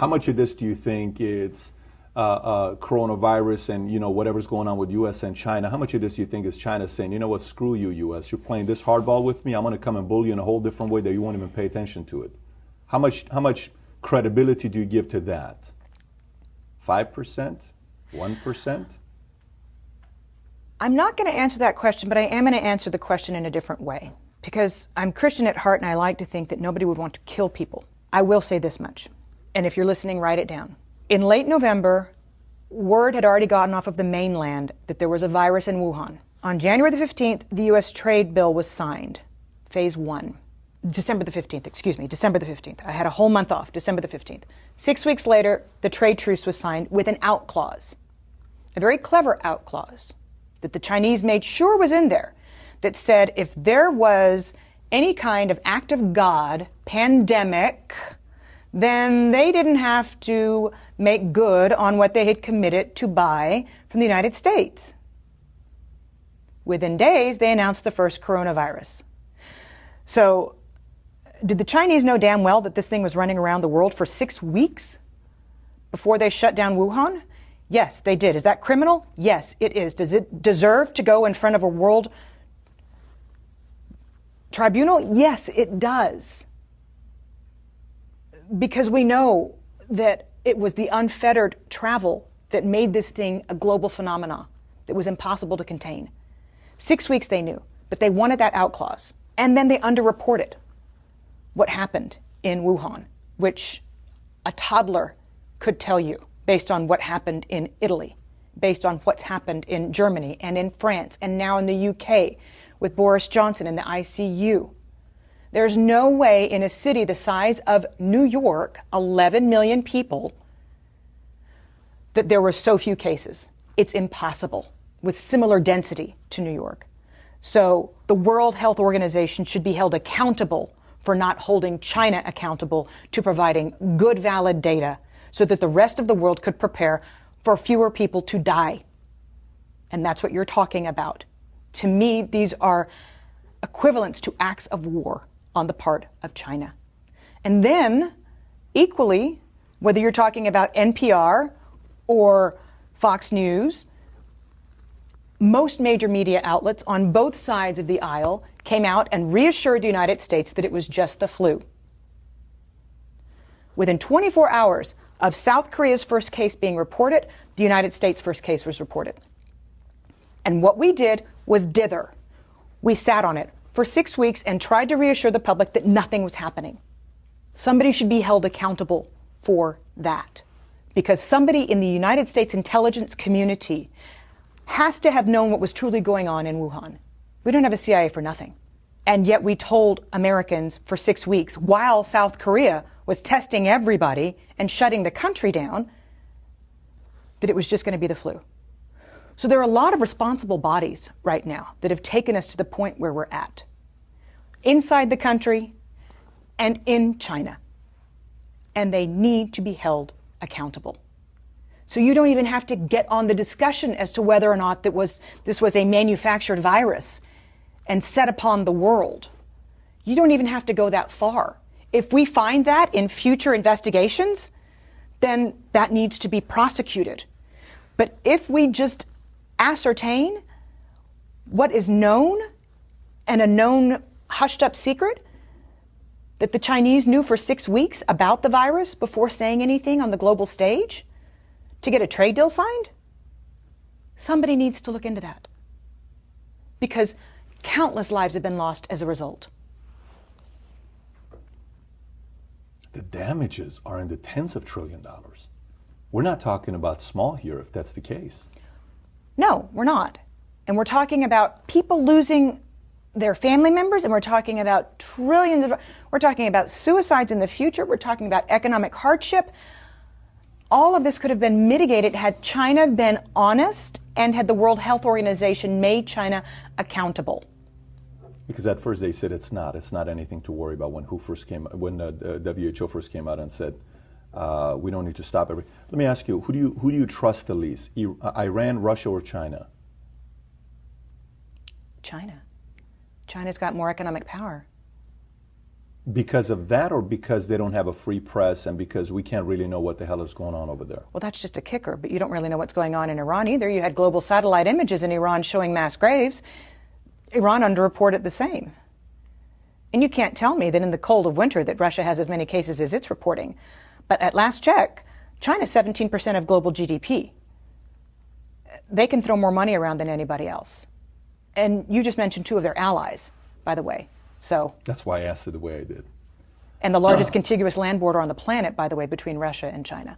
How much of this do you think it's coronavirus and whatever's going on with U.S. and China? How much of this do you think is China saying, you know what, screw you, U.S. You're playing this hardball with me. I'm going to come and bully you in a whole different way that you won't even pay attention to it. How much credibility do you give to that? 5%? 1%? I'm not going to answer that question, but I am going to answer the question in a different way. Because I'm Christian at heart and I like to think that nobody would want to kill people. I will say this much, and if you're listening, write it down. In late November, word had already gotten off of the mainland that there was a virus in Wuhan. On January the 15th, the U.S. trade bill was signed, phase 1. December the 15th. I had a whole month off, December the 15th. 6 weeks later, the trade truce was signed with an out clause, a very clever out clause that the Chinese made sure was in there, that said if there was any kind of act of God, pandemic, then they didn't have to make good on what they had committed to buy from the United States. Within days, they announced the first coronavirus. So, did the Chinese know damn well that this thing was running around the world for 6 weeks before they shut down Wuhan? Yes, they did. Is that criminal? Yes, it is. Does it deserve to go in front of a world tribunal? Yes, it does. Because we know that it was the unfettered travel that made this thing a global phenomenon that was impossible to contain. 6 weeks they knew, but they wanted that out clause. And then they underreported what happened in Wuhan, which a toddler could tell you based on what happened in Italy, based on what's happened in Germany and in France and now in the UK with Boris Johnson in the ICU. There's no way in a city the size of New York, 11 million people, that there were so few cases. It's impossible with similar density to New York. So the World Health Organization should be held accountable for not holding China accountable to providing good, valid data so that the rest of the world could prepare for fewer people to die. And that's what you're talking about. To me, these are equivalents to acts of war on the part of China. And then, equally, whether you're talking about NPR or Fox News, most major media outlets on both sides of the aisle came out and reassured the United States that it was just the flu. Within 24 hours of South Korea's first case being reported, the United States' first case was reported. And what we did was dither. We sat on it for 6 weeks and tried to reassure the public that nothing was happening. Somebody should be held accountable for that, because somebody in the United States intelligence community has to have known what was truly going on in Wuhan. We don't have a CIA for nothing. And yet we told Americans for 6 weeks, while South Korea was testing everybody and shutting the country down, that it was just going to be the flu. So there are a lot of responsible bodies right now that have taken us to the point where we're at, inside the country and in China. And they need to be held accountable. So you don't even have to get on the discussion as to whether or not this was a manufactured virus and set upon the world. You don't even have to go that far. If we find that in future investigations, then that needs to be prosecuted. But if we just ascertain what is known and a known hushed up secret that the Chinese knew for 6 weeks about the virus before saying anything on the global stage to get a trade deal signed, somebody needs to look into that, because countless lives have been lost as a result. The damages are in the tens of trillions of dollars. We're not talking about small here if that's the case. No, we're not. And we're talking about people losing their family members, and we're talking about we're talking about suicides in the future, we're talking about economic hardship. All of this could have been mitigated had China been honest and had the World Health Organization made China accountable. Because at first they said it's not anything to worry about when the WHO first came out and said we don't need to stop everything. Let me ask you, who do you trust the least? Iran, Russia, or China? China. China's got more economic power. Because of that, or because they don't have a free press and because we can't really know what the hell is going on over there? Well, that's just a kicker, but you don't really know what's going on in Iran either. You had global satellite images in Iran showing mass graves. Iran underreported the same. And you can't tell me that in the cold of winter that Russia has as many cases as it's reporting. But at last check, China's 17% of global GDP. They can throw more money around than anybody else. And you just mentioned two of their allies, by the way. So that's why I asked it the way I did. And the largest contiguous land border on the planet, by the way, between Russia and China.